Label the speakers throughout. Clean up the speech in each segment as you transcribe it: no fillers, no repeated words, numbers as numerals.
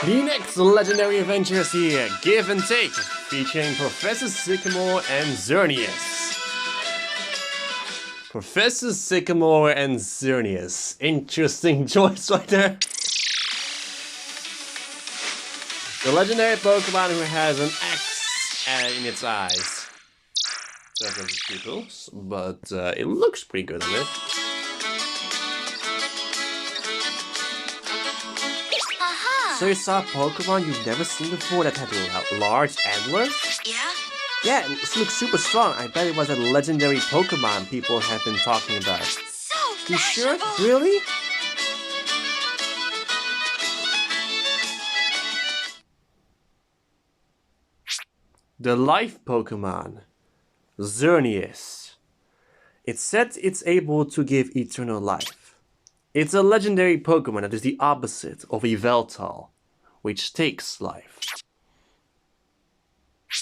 Speaker 1: The next legendary adventure is here, Give and Take, featuring Professor Sycamore and Xerneas. Professor Sycamore and Xerneas. Interesting choice right there. The legendary Pokemon who has an X in its eyes. That doesn't pretty cool, but it looks pretty good on it. So you saw a Pokemon you've never seen before that had large antlers?
Speaker 2: Yeah?
Speaker 1: Yeah, it looks super strong. I bet it was a legendary Pokemon people have been talking about.
Speaker 2: So
Speaker 1: You sure?
Speaker 2: fashionable.
Speaker 1: Really? The life Pokemon, Xerneas. It said it's able to give eternal life. It's a legendary Pokemon that is the opposite of Yveltal, which takes life.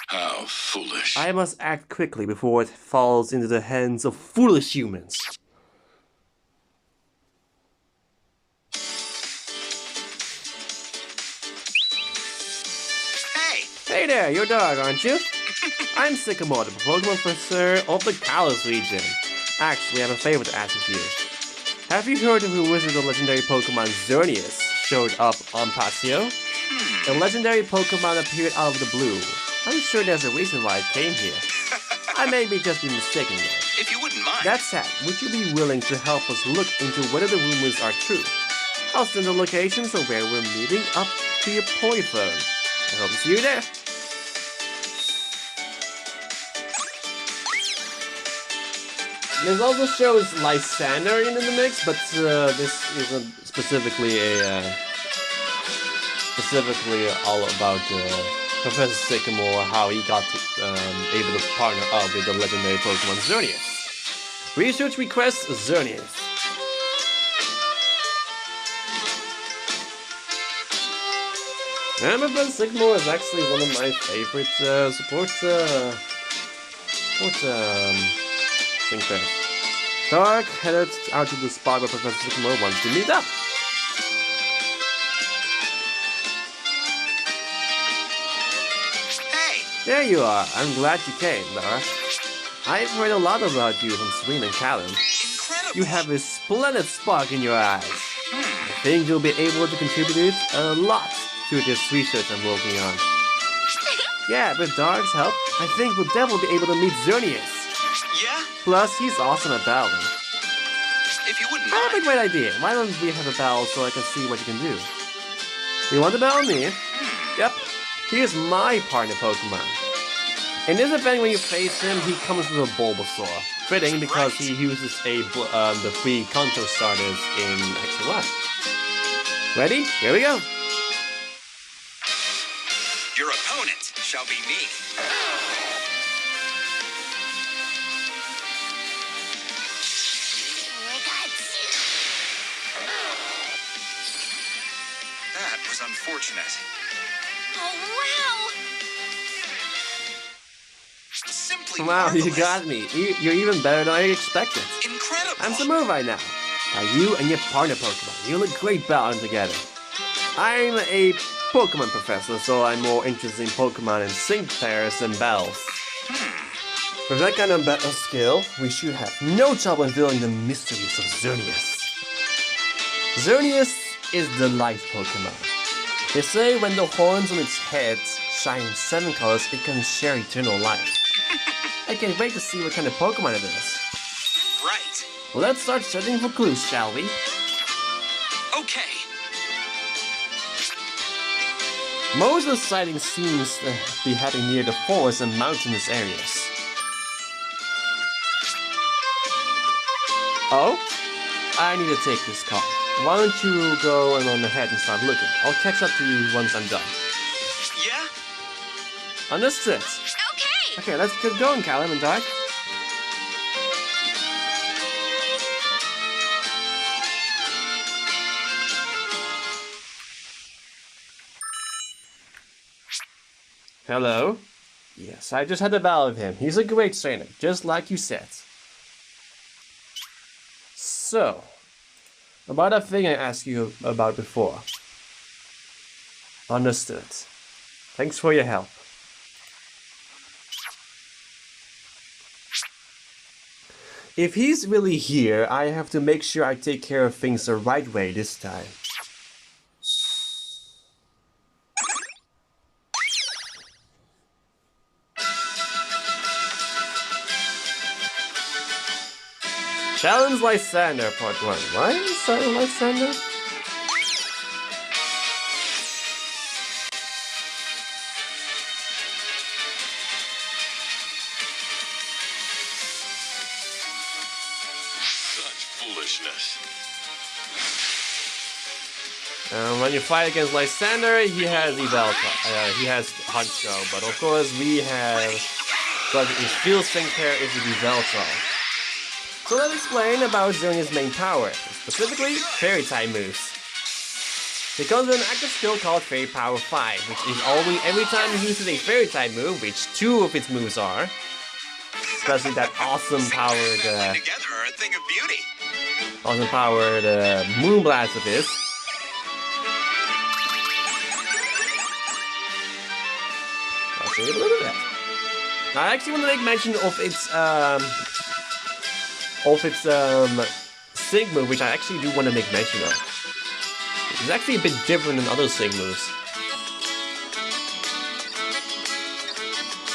Speaker 3: How foolish.
Speaker 1: I must act quickly before it falls into the hands of foolish humans.
Speaker 2: Hey,
Speaker 1: Hey there, you're dog, aren't you? I'm Sycamore, the Pokemon Professor of the Kalos region. Actually, I have a favor to ask of you. Have you heard of the wizard of legendary Pokemon Xerneas showed up on Pasio? A legendary Pokemon appeared out of the blue. I'm sure there's a reason why it came here. I may be just be mistaken though.
Speaker 2: if you wouldn't mind.
Speaker 1: That said, would you be willing to help us look into whether the rumors are true? I'll send the locations of where we're meeting up to your polyphone. I hope to see you there. This also shows Lysandre in the mix, but this isn't specifically all about Professor Sycamore, how he got able to partner up with the legendary Pokemon Xerneas. Research request Xerneas. And Professor Sycamore is actually one of my favorite support things there. Dark headed out to the spot where Professor Sycamore wants to meet up.
Speaker 2: Hey,
Speaker 1: There you are. I'm glad you came, Dark. I've heard a lot about you from Sweet and Callum.
Speaker 2: incredible.
Speaker 1: You have a splendid spark in your eyes. I think you'll be able to contribute a lot to this research I'm working on. Yeah, with Dark's help, I think we'll definitely be able to meet Xerneas.
Speaker 2: Yeah?
Speaker 1: Plus, he's awesome at battling.
Speaker 2: If you wouldn't
Speaker 1: I have a
Speaker 2: mind.
Speaker 1: great idea. Why don't we have a battle so I can see what you can do? You want to battle me? Yep. Here's my partner Pokemon. In this event, when you face him, he comes with a Bulbasaur. Fitting because he uses the 3 Kanto starters in X1. Ready? Here we go.
Speaker 2: Your opponent shall be me. That was unfortunate.
Speaker 4: Oh, wow!
Speaker 2: Simply
Speaker 1: Wow, you
Speaker 2: marvelous.
Speaker 1: got me. You're even better than I expected.
Speaker 2: Incredible.
Speaker 1: I'm Samu right now. Now you and your partner Pokemon, you look great battling together. I'm a Pokemon professor, so I'm more interested in Pokemon and sync pairs than battles. With that kind of battle skill, we should have no trouble in revealing the mysteries of Xerneas. Xerneas is the life Pokemon. They say when the horns on its head shine 7 colors, it can share eternal life. I can't wait to see what kind of Pokemon it is.
Speaker 2: Right.
Speaker 1: Let's start searching for clues, shall we?
Speaker 2: Okay.
Speaker 1: Most of the sightings seems to be happening near the forest and mountainous areas. Oh? I need to take this call. Why don't you go on ahead and start looking? I'll catch up to you once I'm done.
Speaker 2: Yeah?
Speaker 1: Understood.
Speaker 4: Okay!
Speaker 1: Okay, let's get going, Callum and Dark. Hello? Yes, I just had a battle with him. He's a great trainer, just like you said. So, about that thing I asked you about before. Understood. Thanks for your help. If he's really here, I have to make sure I take care of things the right way this time. Challenge Lysandre Part 1. Why is that Lysandre?
Speaker 2: Such foolishness.
Speaker 1: When you fight against Lysandre, he has Yveltal. He has Huncho, but of course we have... But his field strength pair is with Yveltal. So let's explain about Xerneas' main power, specifically Fairy type moves. He comes with an active skill called Fairy Power 5, which is always every time he uses a Fairy type move, which 2 of its moves are, especially that awesome powered,
Speaker 2: Together are a thing of beauty.
Speaker 1: awesome powered Moonblast of his. I'll show you a little bit of that. Now, I actually want to make mention of its sync move, which I actually do want to make mention of. It's actually a bit different than other sync moves.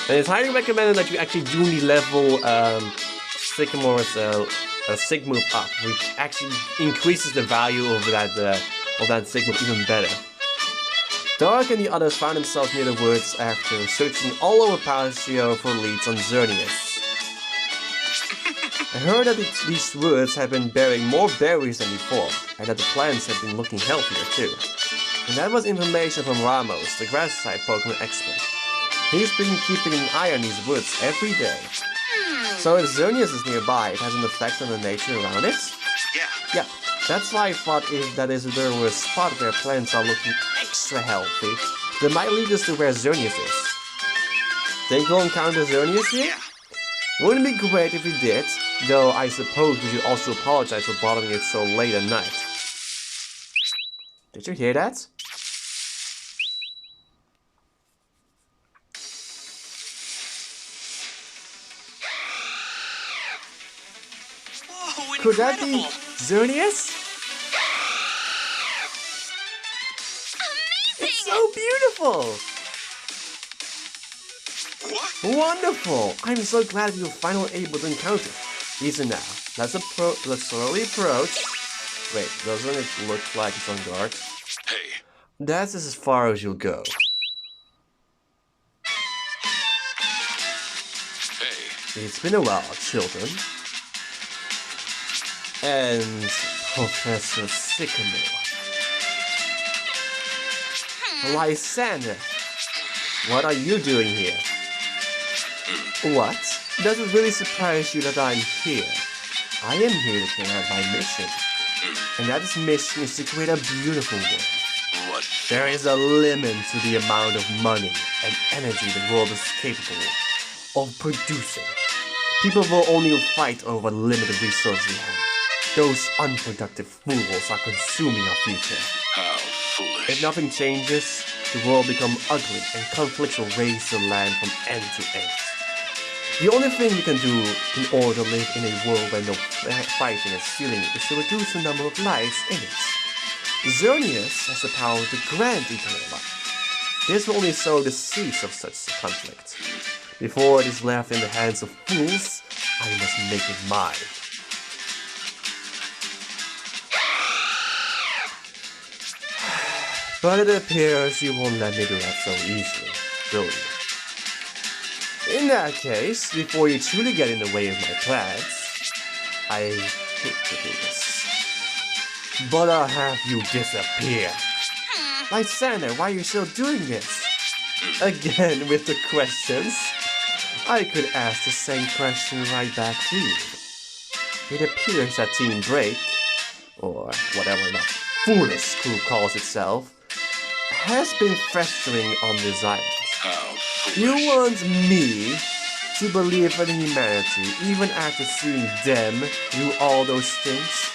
Speaker 1: And it's highly recommended that you actually do the level Sycamore's sync move up, which actually increases the value of that sync move even better. Dark and the others found themselves near the woods after searching all over Pasio for leads on Xerneas. I heard that these woods have been bearing more berries than before, and that the plants have been looking healthier too. And that was information from Ramos, the grass-type Pokemon expert. He's been keeping an eye on these woods every day. So if Xerneas is nearby, it has an effect on the nature around it? Yeah, that's why I thought if there were a spot where plants are looking extra healthy, that might lead us to where Xerneas is. Think we'll encounter Xerneas here?
Speaker 2: Yeah.
Speaker 1: Wouldn't it be great if we did, though I suppose we should also apologize for bothering it so late at night. Did you hear that?
Speaker 2: Whoa,
Speaker 1: Could that be
Speaker 2: incredible.
Speaker 1: Xerneas? It's so beautiful!
Speaker 2: What?
Speaker 1: Wonderful! I'm so glad we were finally able to encounter it. Easy now. Let's slowly approach. Wait, doesn't it look like it's on guard?
Speaker 2: Hey.
Speaker 1: That's as far as you'll go.
Speaker 2: Hey.
Speaker 1: It's been a while, children. And Professor Sycamore. Lysandre, what are you doing here? What? Does it really surprise you that I'm here? I am here to carry out my mission. And that mission is to create a beautiful world.
Speaker 2: What?
Speaker 1: There is a limit to the amount of money and energy the world is capable of producing. People will only fight over the limited resources we have. Those unproductive fools are consuming our future.
Speaker 2: How foolish.
Speaker 1: If nothing changes, the world will become ugly and conflicts will raise the land from end to end. The only thing we can do in order to live in a world where no fighting and stealing is to reduce the number of lives in it. Xerneas has the power to grant eternal life. This will only sow the seeds of such conflict. Before it is left in the hands of fools, I must make it mine. But it appears you won't let me do that so easily, will you? In that case, before you truly get in the way of my plans, I hate to do this, but I'll have you disappear. Lysandre, why are you still doing this? Again with the questions? I could ask the same question right back to you. It appears that Team Break, or whatever that foolish crew calls itself, has been festering on this island.
Speaker 2: How foolish.
Speaker 1: You want me to believe in humanity even after seeing them do all those things?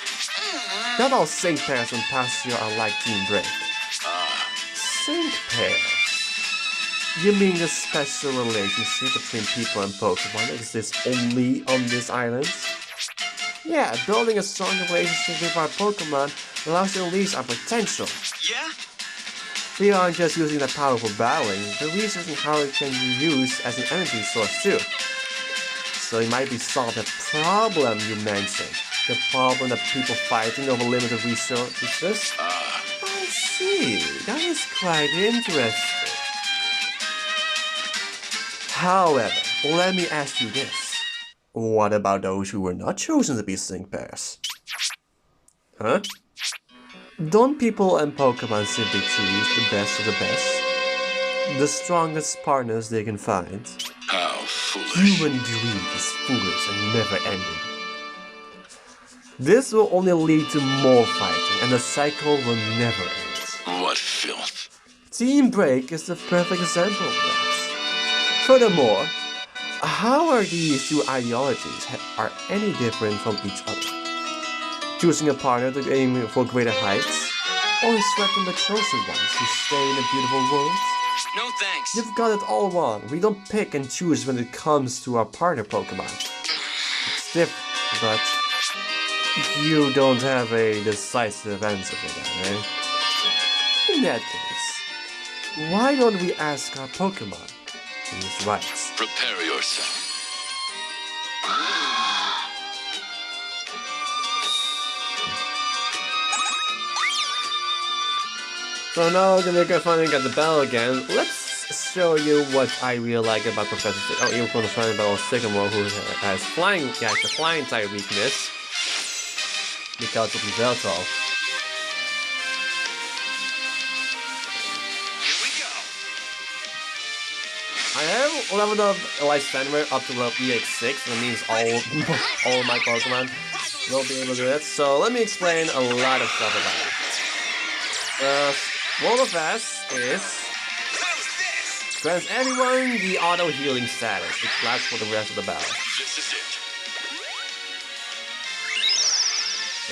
Speaker 1: Not all Saint Pairs and Pasio are like Team Break. Sync pairs? You mean the special relationship between people and Pokemon exists only on this island? Yeah, building a strong relationship with our Pokemon allows us to unleash our potential.
Speaker 3: Yeah?
Speaker 1: We aren't just using the power for battling, but researching how it can be used as an energy source too. So it might be solved the problem you mentioned. The problem that people fighting over limited resources? I see. That is quite interesting. However, let me ask you this. What about those who were not chosen to be sync pairs? Huh? Don't people and Pokemon simply choose the best of the best? The strongest partners they can find?
Speaker 2: How foolish.
Speaker 1: Human greed is foolish and never-ending. This will only lead to more fighting, and the cycle will never end.
Speaker 2: What filth.
Speaker 1: Team Break is the perfect example of that. Furthermore, how are these two ideologies are any different from each other? Choosing a partner to aim for greater heights, or selecting the chosen ones to stay in a beautiful world?
Speaker 3: No thanks.
Speaker 1: You've got it all wrong. We don't pick and choose when it comes to our partner Pokemon. It's different, but you don't have a decisive answer for that, eh? In that case, why don't we ask our Pokemon who's right?
Speaker 2: Prepare yourself.
Speaker 1: So now we're finally got the bell again. Let's show you what I really like about Professor Stick. Oh, you're going to find about Sycamore, who has flying, yeah, it's a flying type weakness because of Yveltal.
Speaker 3: Here we go.
Speaker 1: I have leveled up Lysandre up to level EX6, and that means all my Pokemon will be able to do it. So let me explain a lot of stuff about it. World of S is grants everyone the auto healing status, which lasts for the rest of the battle.
Speaker 2: This is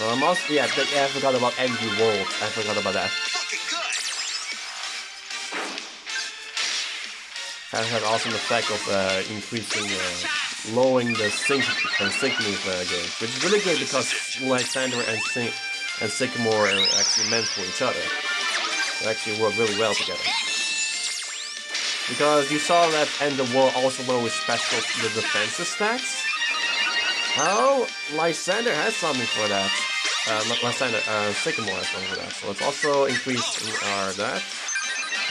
Speaker 2: it.
Speaker 1: Also, yeah, I forgot about Envy World. I forgot about that.
Speaker 3: Looking good.
Speaker 1: Has an awesome effect of increasing, lowering the sync move gauge, which is really good because Lysandre and Sycamore are actually meant for each other. They actually work really well together. Because you saw that End of World also lowers the defensive stats. Oh, Lysandre has something for that. Sycamore has something for that. So it's also increasing our that.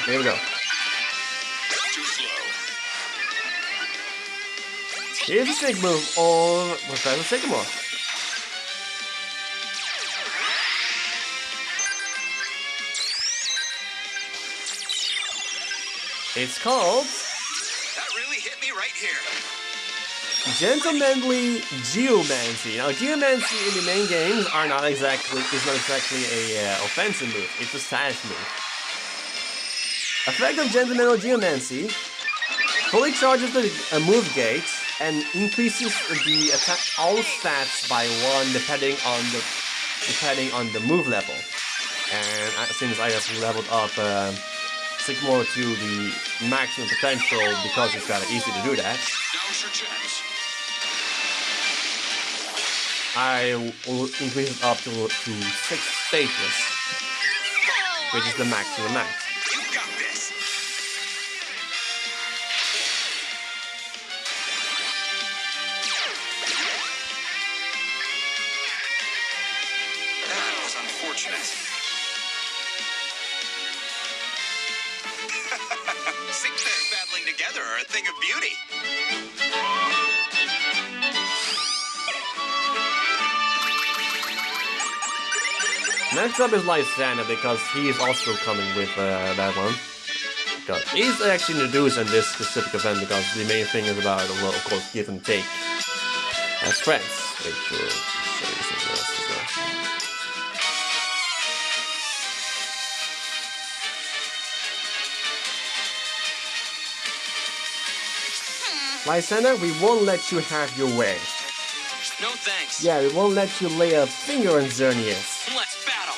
Speaker 1: Okay, here we go.
Speaker 2: Too slow.
Speaker 1: Here's a sync move on Professor Sycamore. It's called
Speaker 3: That really hit me right here.
Speaker 1: Gentlemanly Geomancy. Now, Geomancy in the main games is not exactly a offensive move. It's a status move. Effect of Gentlemanly Geomancy fully charges the move gauge and increases the attack all stats by 1 depending on the move level. And since I have leveled up Sycamore to the maximum potential because it's kind of easy to do that,
Speaker 2: Now's your chance.
Speaker 1: I will increase it up to 6 stages, which is the maximum max.
Speaker 3: You got this. That was unfortunate. Sync pairs battling together are a thing of beauty.
Speaker 1: Next up is Lysandre because he is also coming with that one. Because he's actually introduced in this specific event because the main thing is about, well, of course, give and take as friends. Which will show you something else as well. Lysandre, we won't let you have your way.
Speaker 3: No thanks.
Speaker 1: Yeah, we won't let you lay a finger on Xerneas.
Speaker 3: Let's battle.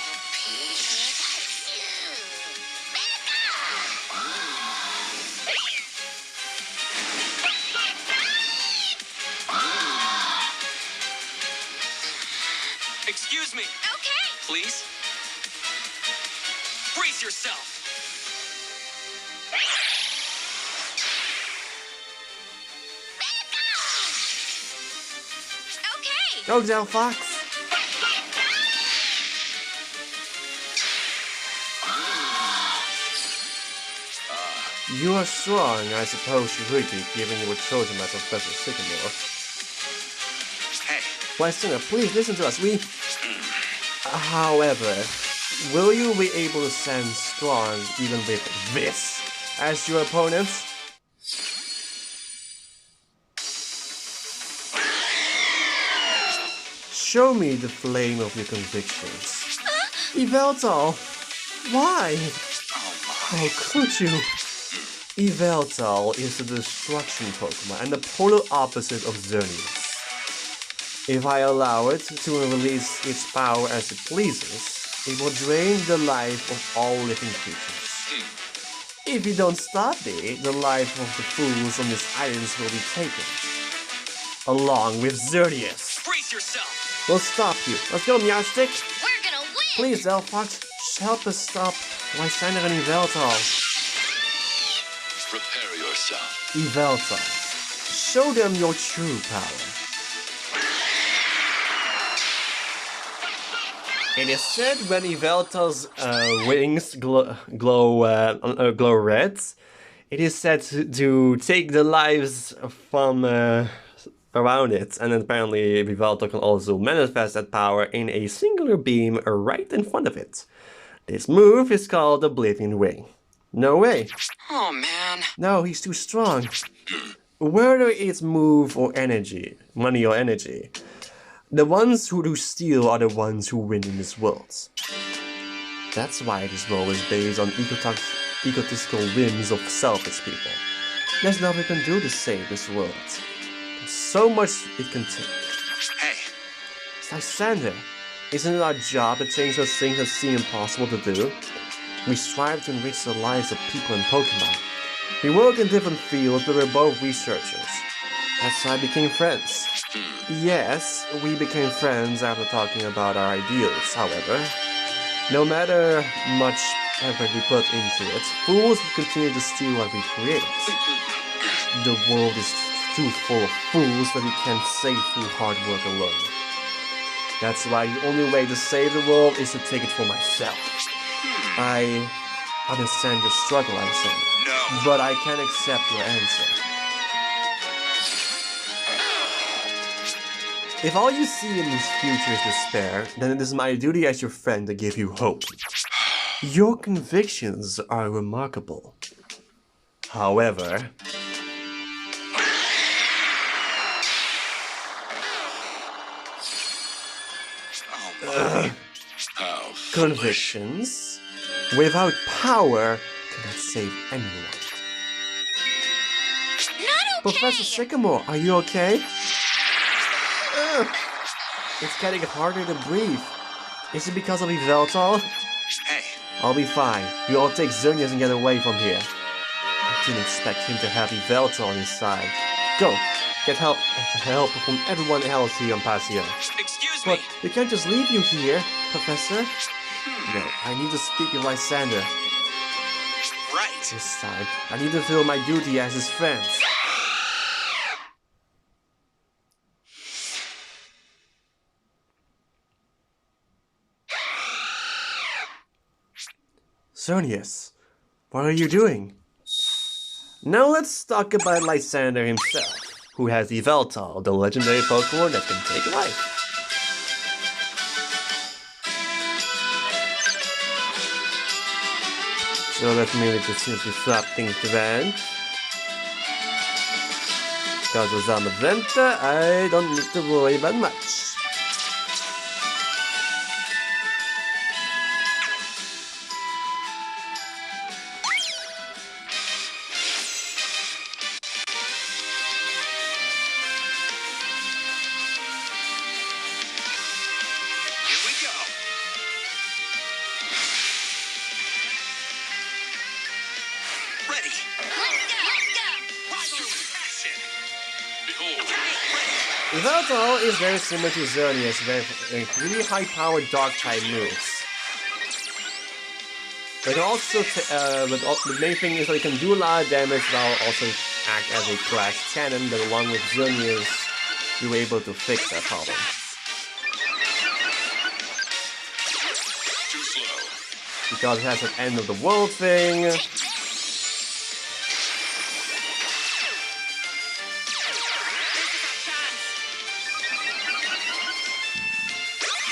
Speaker 3: Excuse me.
Speaker 4: Okay.
Speaker 3: Please. Brace yourself.
Speaker 4: Okay.
Speaker 1: Go, Del Fox. You are strong, I suppose you would be, given you were chosen by Professor Sycamore.
Speaker 3: Hey.
Speaker 1: Lysandre, please listen to us. However, will you be able to stand strong even with this as your opponent? Show me the flame of your convictions. Yveltal! Why? How could you? Yveltal is a destruction Pokemon and the polar opposite of Xerneas. If I allow it to release its power as it pleases, it will drain the life of all living creatures. If you don't stop me, the life of the fools on these islands will be taken. Along with Xerneas.
Speaker 3: Brace yourself.
Speaker 1: We'll stop you. Let's go, Meowstic.
Speaker 4: We're gonna win.
Speaker 1: Please, Delphox, help us stop Lysandre and Yveltal.
Speaker 2: Prepare yourself.
Speaker 1: Yveltal, show them your true power. It is said when Yveltal's wings glow red, it is said to take the lives from around it, and apparently Yveltal can also manifest that power in a singular beam right in front of it. This move is called Oblivion Wing. No way.
Speaker 3: Oh, man.
Speaker 1: No, he's too strong. Whether it's move or energy, money or energy, the ones who do steal are the ones who win in this world. That's why this world is based on egotistical whims of selfish people. There's nothing we can do to save this world. There's so much it can take.
Speaker 3: Hey.
Speaker 1: Lysandre, isn't it our job to change those things that seem impossible to do? We strive to enrich the lives of people in Pokemon. We work in different fields, but we're both researchers. That's how I became friends. Yes, we became friends after talking about our ideals, however. No matter much effort we put into it, fools will continue to steal what we created. The world is too full of fools that we can't save through hard work alone. That's why the only way to save the world is to take it for myself. I understand your struggle, Lysandre.
Speaker 3: No.
Speaker 1: But I can't accept your answer. If all you see in this future is despair, then it is my duty as your friend to give you hope. Your convictions are remarkable. However,
Speaker 2: How
Speaker 1: convictions without power cannot save anyone.
Speaker 4: Not okay.
Speaker 1: Professor Sycamore, are you okay? It's getting harder to breathe. Is it because of Yveltal?
Speaker 3: Hey.
Speaker 1: I'll be fine. We all take Xerneas and get away from here. I didn't expect him to have Yveltal on his side. Go, get help from everyone else here on Pasio.
Speaker 3: Excuse
Speaker 1: But
Speaker 3: me.
Speaker 1: we can't just leave you here, Professor. No, I need to speak with Lysandre.
Speaker 3: Right.
Speaker 1: This time, I need to fulfill my duty as his friend. Xerneas, what are you doing? Now let's talk about Lysandre himself, who has Yveltal, the legendary Pokemon that can take life. So let me just simply swap things around. Because as I'm a Venta, I don't need to worry about much.
Speaker 3: Here we go. Ready.
Speaker 4: Let's go.
Speaker 3: Rise to passion.
Speaker 2: behold,
Speaker 1: Yveltal is very similar to Xerneas, with really high-powered Dark-type moves. But also, the main thing is that it can do a lot of damage while also act as a glass cannon, but along with Xerneas, you're able to fix that problem.
Speaker 2: Too slow.
Speaker 1: Because it has an end of the world thing.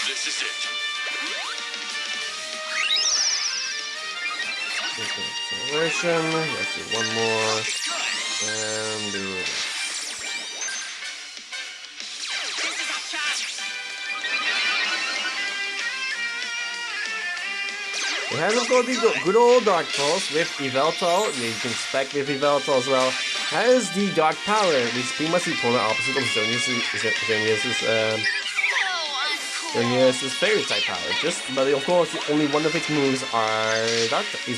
Speaker 2: This is it.
Speaker 1: Acceleration. Let's do one more. And do it. It has of course the good old Dark Pulse with Yveltal. You can expect with Yveltal as well. Has the Dark Power, which is pretty much the polar opposite of Xerneas' favorite type power. But of course, only one of its moves is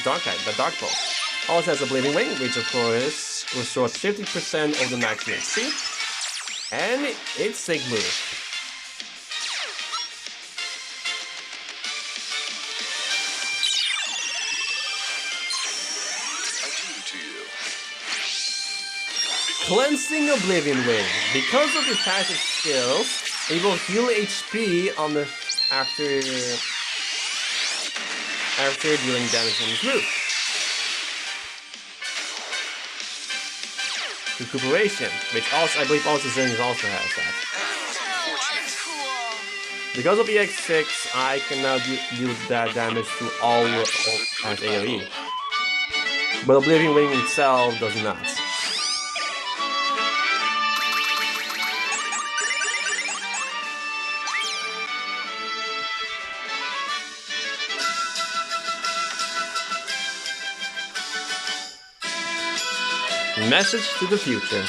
Speaker 1: Dark type, the Dark Pulse. Also has a Bleeding Wing, which of course restores 50% of the maximum HP. And it's sick move. Cleansing Oblivion Wing. Because of its passive skills, it will heal HP on the after dealing damage on this move. Recuperation, which also I believe also Xerneas also has that. Because of EX6, I can now deal that damage to all as AoE. But Oblivion Wing itself does not. Message to the future.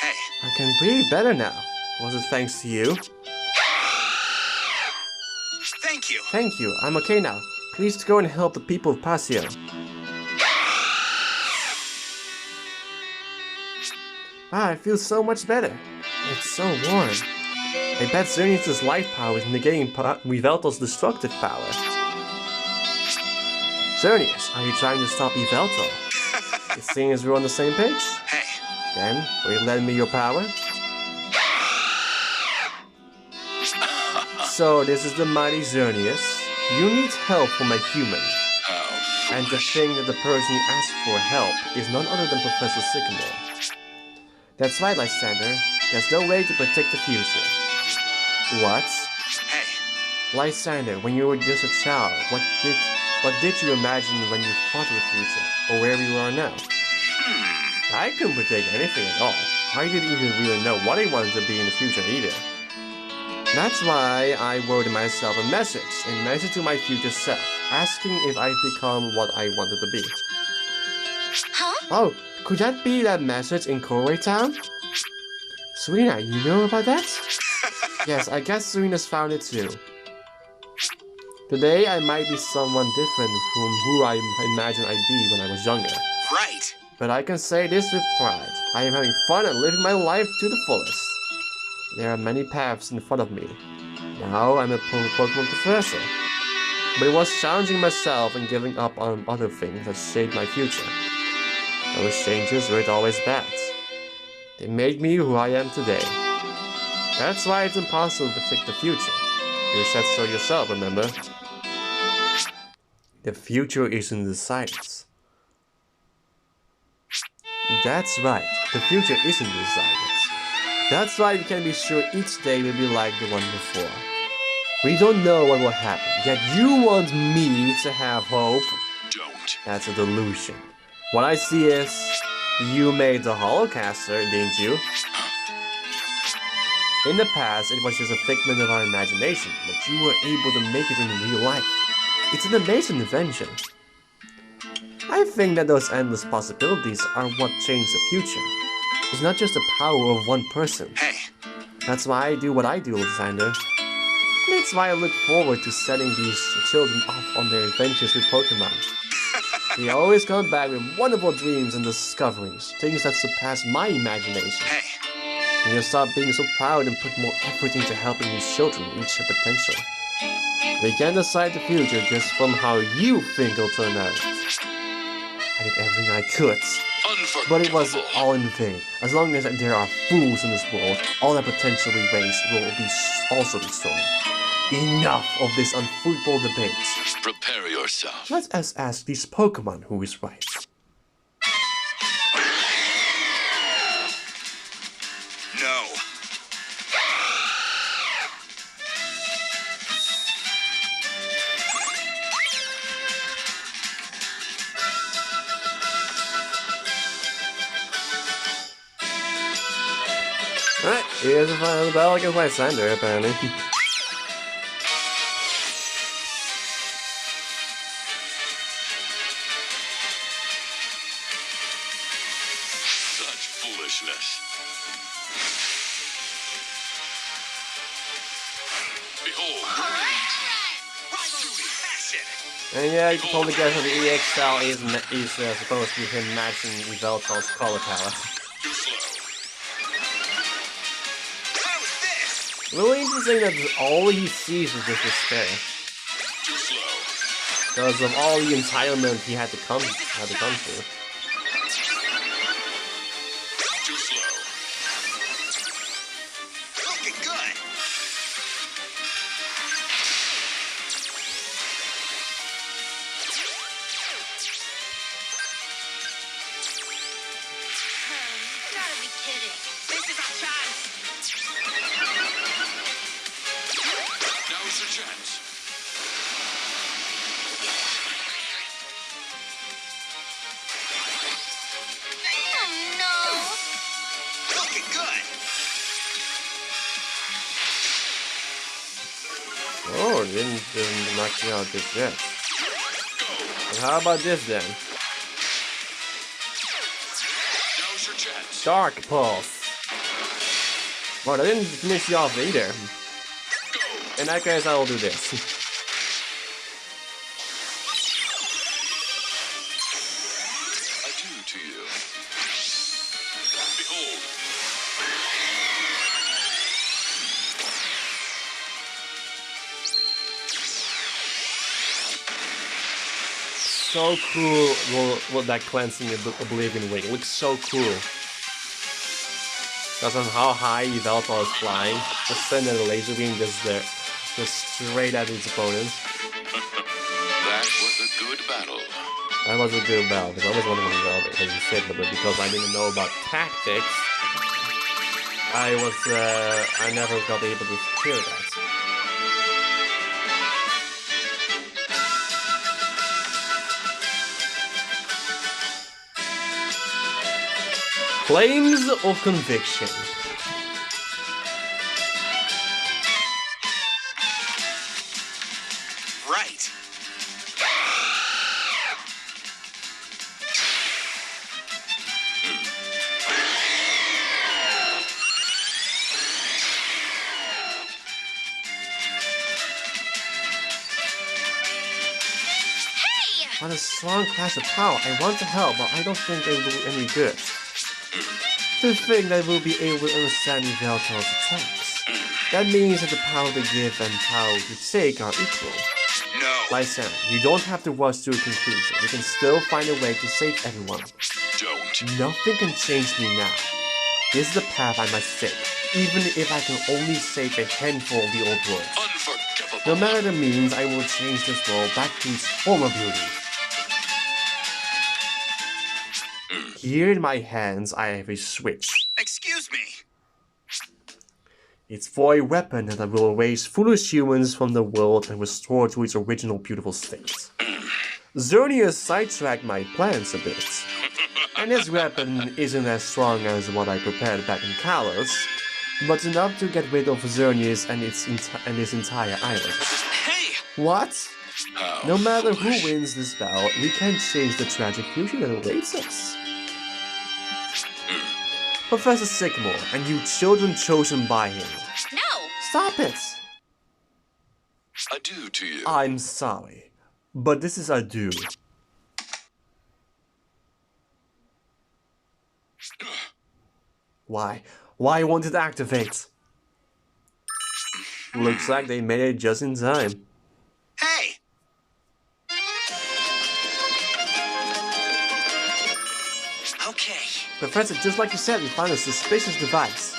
Speaker 2: Hey.
Speaker 1: I can breathe better now. Was it thanks to you?
Speaker 3: Thank you.
Speaker 1: Thank you. I'm okay now. Please go and help the people of Pasio. I feel so much better. It's so warm. I bet Xerneas' life power is negating Yveltal's destructive power. Xerneas, are you trying to stop Yveltal? Seeing as we're on the same page?
Speaker 3: Hey.
Speaker 1: Then, will you lend me your power? So, this is the mighty Xerneas. You need help from a human.
Speaker 2: How
Speaker 1: And to think that the person you ask for help is none other than Professor Sycamore. That's right, Lysandre. There's no way to protect the future. What?
Speaker 3: Hey.
Speaker 1: Lysandre, when you were just a child, what did you imagine when you thought of the future, or where you are now? I couldn't predict anything at all. I didn't even really know what I wanted to be in the future either. That's why I wrote myself a message to my future self, asking if I've become what I wanted to be.
Speaker 4: Huh?
Speaker 1: Oh, could that be that message in Corway Town? Serena, you know about that? Yes, I guess Serena's found it too. Today I might be someone different from who I imagined I'd be when I was younger.
Speaker 3: Right.
Speaker 1: But I can say this with pride. I am having fun and living my life to the fullest. There are many paths in front of me. Now I'm a Pokemon professor. But it was challenging myself and giving up on other things that shaped my future. Those changes weren't always bad. They made me who I am today. That's why it's impossible to predict the future. You said so yourself, remember? The future is in the silence. That's right, the future isn't in the silence. That's why we can be sure each day will be like the one before. We don't know what will happen, yet you want me to have hope?
Speaker 2: don't.
Speaker 1: That's a delusion. What I see is, you made the Holocaster, didn't you? In the past, it was just a figment of our imagination, but you were able to make it in real life. It's an amazing invention. I think that those endless possibilities are what changed the future. It's not just the power of one person.
Speaker 3: Hey.
Speaker 1: That's why I do what I do, Lysandre. That's why I look forward to setting these children off on their adventures with Pokemon. They always come back with wonderful dreams and discoveries, things that surpass my imagination.
Speaker 3: Hey,
Speaker 1: And you stop being so proud and put more effort into helping these children reach their potential. We can't decide the future just from how you think it'll turn out. I did everything I could, but it was all in vain. As long as there are fools in this world, all that potential we raise will also be stolen. Enough of this unfruitful debate.
Speaker 2: Prepare yourself.
Speaker 1: Let us ask these Pokemon who is right.
Speaker 3: no.
Speaker 1: Alright, here's the final battle against Lysandre, apparently.
Speaker 2: Such foolishness. Behold.
Speaker 3: Passion.
Speaker 1: And yeah, you can probably guess that the EXL is supposed to be him matching Yveltal's color palette.
Speaker 2: Too slow.
Speaker 3: How's this?
Speaker 1: Really interesting that all he sees is just despair.
Speaker 2: Too slow.
Speaker 1: Because of all the entitlement he had to come through.
Speaker 2: Too slow.
Speaker 3: Looking good.
Speaker 4: You gotta be kidding.
Speaker 3: This is our chance.
Speaker 2: Now's your chance.
Speaker 4: Oh no!
Speaker 3: Looking good.
Speaker 1: Oh, didn't knock you out just yet. Well, how about this then?
Speaker 2: Now's your chance.
Speaker 1: Dark Pulse. Well, that didn't finish you off either. In that case, I will do this.
Speaker 2: Adieu to you. Behold.
Speaker 1: So cool what that cleansing Oblivion wing. It looks so cool. Because of how high Yveltal is flying, just sending a laser beam just straight at its opponents.
Speaker 2: That was a good battle.
Speaker 1: That was a good battle, because I was wondering about it, as you said, but because I didn't know about tactics, I never got able to hear that. Flames of Conviction.
Speaker 3: Right.
Speaker 1: What a strong clash of power. I want to help, but I don't think it will do any good. To think that we'll be able to understand Yveltal's attacks. That means that the power to give and power to take are equal.
Speaker 3: No.
Speaker 1: Lysandre, you don't have to rush to a conclusion. We can still find a way to save everyone.
Speaker 2: Don't.
Speaker 1: Nothing can change me now. This is the path I must take, even if I can only save a handful of the old worlds.
Speaker 2: Unforgivable.
Speaker 1: No matter the means, I will change this world back to its former beauty. Here in my hands, I have a switch.
Speaker 3: Excuse me.
Speaker 1: It's for a weapon that will erase foolish humans from the world and restore to its original beautiful state. Xerneas sidetracked my plans a bit, and this weapon isn't as strong as what I prepared back in Kalos, but enough to get rid of Xerneas and his entire island.
Speaker 3: Hey!
Speaker 1: What?
Speaker 2: How
Speaker 1: No matter who
Speaker 2: foolish.
Speaker 1: wins this battle, we can't change the tragic future that awaits us. Professor Sycamore, and you children chosen by him.
Speaker 4: No!
Speaker 1: Stop it!
Speaker 2: adieu to you.
Speaker 1: I'm sorry, but this is adieu. Why? Why won't it activate? Looks like they made it just in time.
Speaker 3: Hey! Okay.
Speaker 1: Professor, just like you said, we found a suspicious device.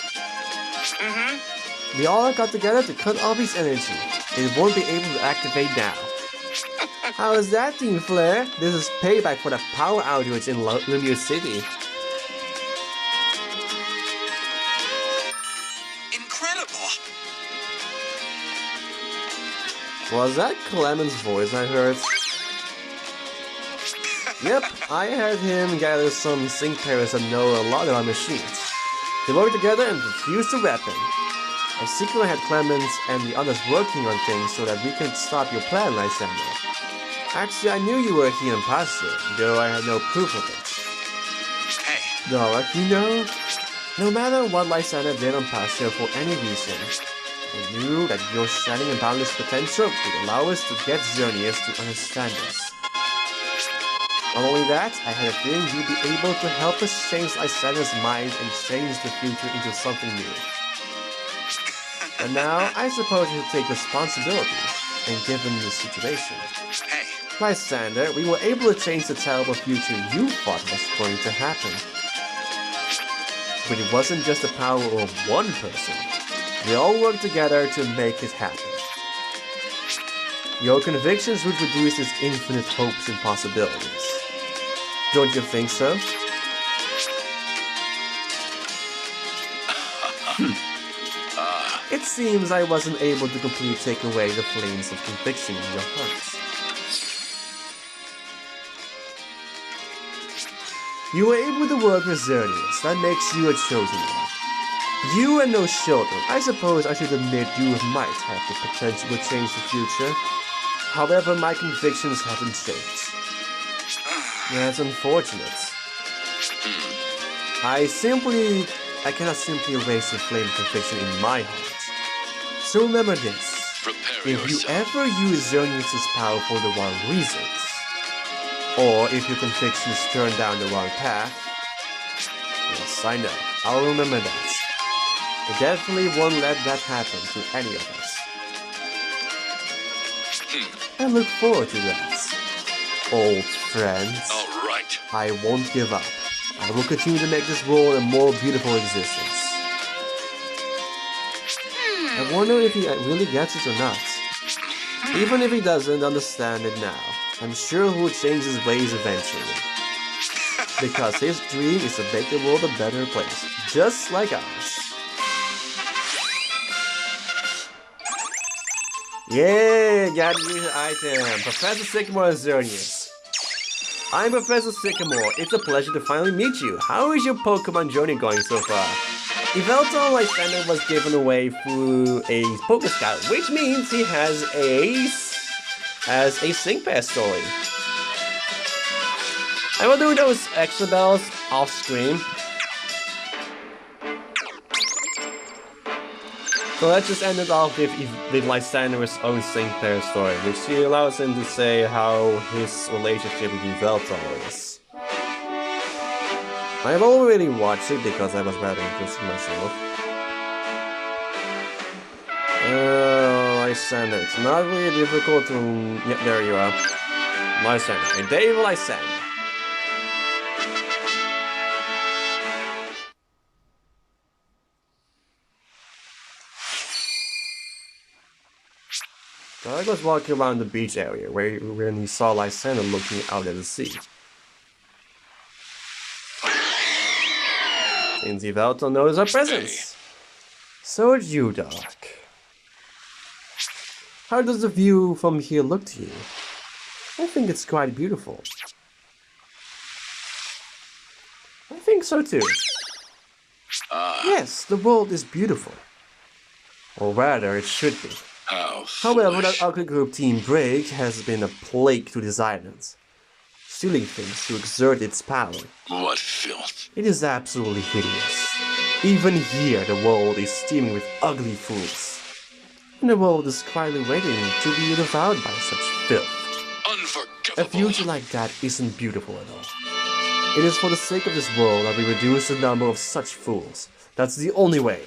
Speaker 1: We all got together to cut off its energy. It won't be able to activate now. How is that, Team Flare? This is payback for the power outage in Lumiere City.
Speaker 3: Incredible!
Speaker 1: Was that Clement's voice I heard? Yep, I heard him gather some sync pairs that know a lot about machines. They worked together and defused the weapon. I secretly had Clemens and the others working on things so that we could stop your plan, Lysandre. Actually, I knew you were here in Pasio, though I had no proof of it.
Speaker 3: Hey,
Speaker 1: Dora, you know, no matter what Lysandre did on Pasio for any reason, I knew that your shining and boundless potential would allow us to get Xerneas to understand us. Not only that, I had a feeling you'd be able to help us change Lysandre's mind and change the future into something new. And now, I suppose you'll take responsibility, and given the situation.
Speaker 3: hey.
Speaker 1: Lysandre, we were able to change the terrible future you thought was going to happen. But it wasn't just the power of one person. We all worked together to make it happen. Your convictions would reduce its infinite hopes and possibilities. Don't you think so? It seems I wasn't able to completely take away the flames of conviction in your hearts. You were able to work with Xerneas, that makes you a chosen one. You and those children, I suppose I should admit you might have the potential to change the future. However, my convictions haven't changed. That's unfortunate. I cannot simply erase the flame of conviction in my heart. So remember this.
Speaker 2: Prepare
Speaker 1: If you
Speaker 2: yourself.
Speaker 1: ever use Xerneas' power for the wrong reasons, or if your convictions turn down the wrong path, yes, I know, I'll remember that. I definitely won't let that happen to any of us. I look forward to that. Old friends,
Speaker 2: All right.
Speaker 1: I won't give up. I will continue to make this world a more beautiful existence. I wonder if he really gets it or not. Even if he doesn't understand it now, I'm sure he'll change his ways eventually. Because his dream is to make the world a better place, just like ours. Yeah, got a new item. Professor Sycamore and Xerneas. I'm Professor Sycamore. It's a pleasure to finally meet you. How is your Pokemon journey going so far? Yveltal Lysandre was given away through a Pokescout, which means he has a Sync Pass story. I will do those extra bells off screen. So let's just end it off with Lysandre's own Sync Pass story, which allows him to say how his relationship with Yveltal is. I've already watched it because I was rather interested myself. Lysandre, it's not really difficult to... Yeah, there you are. Lysandre, a Dave Lysandre. Doug was walking around the beach area when he saw Lysandre looking out at the sea. Since Yveltal noticed our presence. So did you, Doc. How does the view from here look to you? I think it's quite beautiful. I think so too. Yes, the world is beautiful. Or rather, it should be.
Speaker 2: How
Speaker 1: However,
Speaker 2: foolish.
Speaker 1: that ugly group Team Break has been a plague to this island, stealing things to exert its power.
Speaker 2: What filth.
Speaker 1: It is absolutely hideous. Even here, the world is steaming with ugly fools. and the world is quietly waiting to be devoured by such filth. A
Speaker 2: Unforgivable.
Speaker 1: future like that isn't beautiful at all. It is for the sake of this world that we reduce the number of such fools. That's the only way.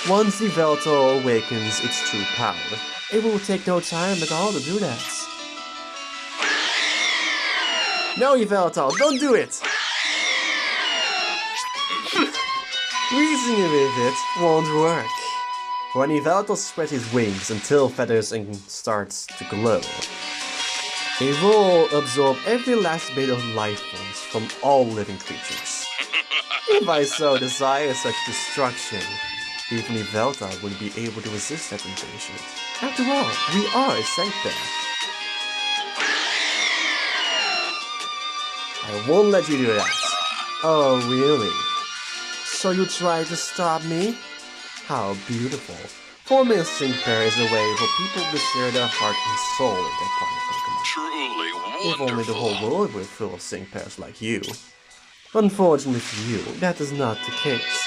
Speaker 1: Once Yveltal awakens its true power, it will take no time at all to do that. No, Yveltal, don't do it! Reasoning with it won't work. When Yveltal spreads his wings and tail feathers and starts to glow, it will absorb every last bit of life forms from all living creatures. If I so desire such destruction, even Yveltal wouldn't be able to resist that invasion. After all, we are a sanctuary. I won't let you do that. Oh, really? So you tried to stop me? How beautiful. Forming a sanctuary is a way for people to share their heart and soul with their partner Pokemon.
Speaker 2: Truly
Speaker 1: If
Speaker 2: wonderful.
Speaker 1: only the whole world were full of sync pairs like you. Unfortunately for you, that is not the case.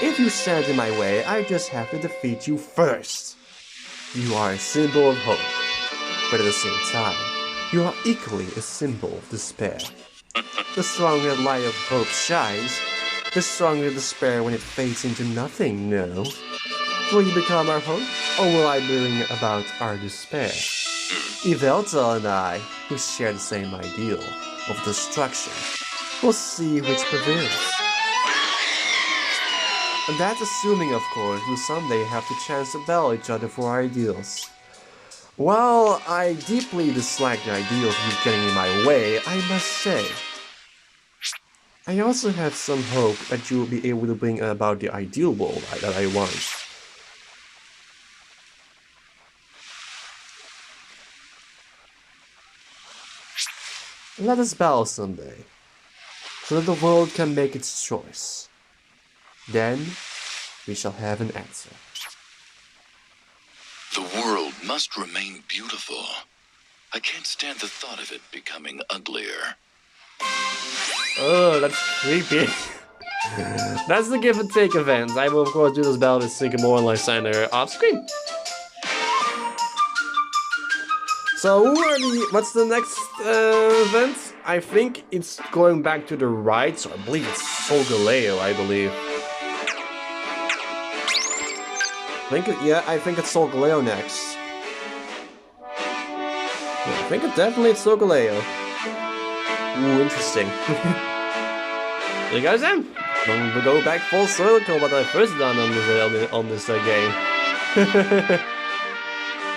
Speaker 1: If you stand in my way, I just have to defeat you first. You are a symbol of hope, but at the same time, you are equally a symbol of despair. The stronger the light of hope shines, the stronger despair when it fades into nothing, no? Will you become our hope, or will I bring about our despair? Yveltal and I, who share the same ideal of destruction, will see which prevails. And that's assuming, of course, we'll someday have the chance to battle each other for our ideals. While I deeply dislike the idea of you getting in my way, I must say, I also have some hope that you will be able to bring about the ideal world that I want. Let us battle someday, so that the world can make its choice. Then, we shall have an answer.
Speaker 2: The world must remain beautiful. I can't stand the thought of it becoming uglier.
Speaker 1: Oh, that's creepy. That's the give and take event. I will of course do this battle with Sycamore and Lysandre off screen. So what's the next event? I think it's going back to the right, so I believe it's Solgaleo, I believe. I think it's Solgaleo next. Yeah, I think it's definitely Solgaleo. Ooh, interesting. There you guys then. We'll go back full circle what I first done on this game.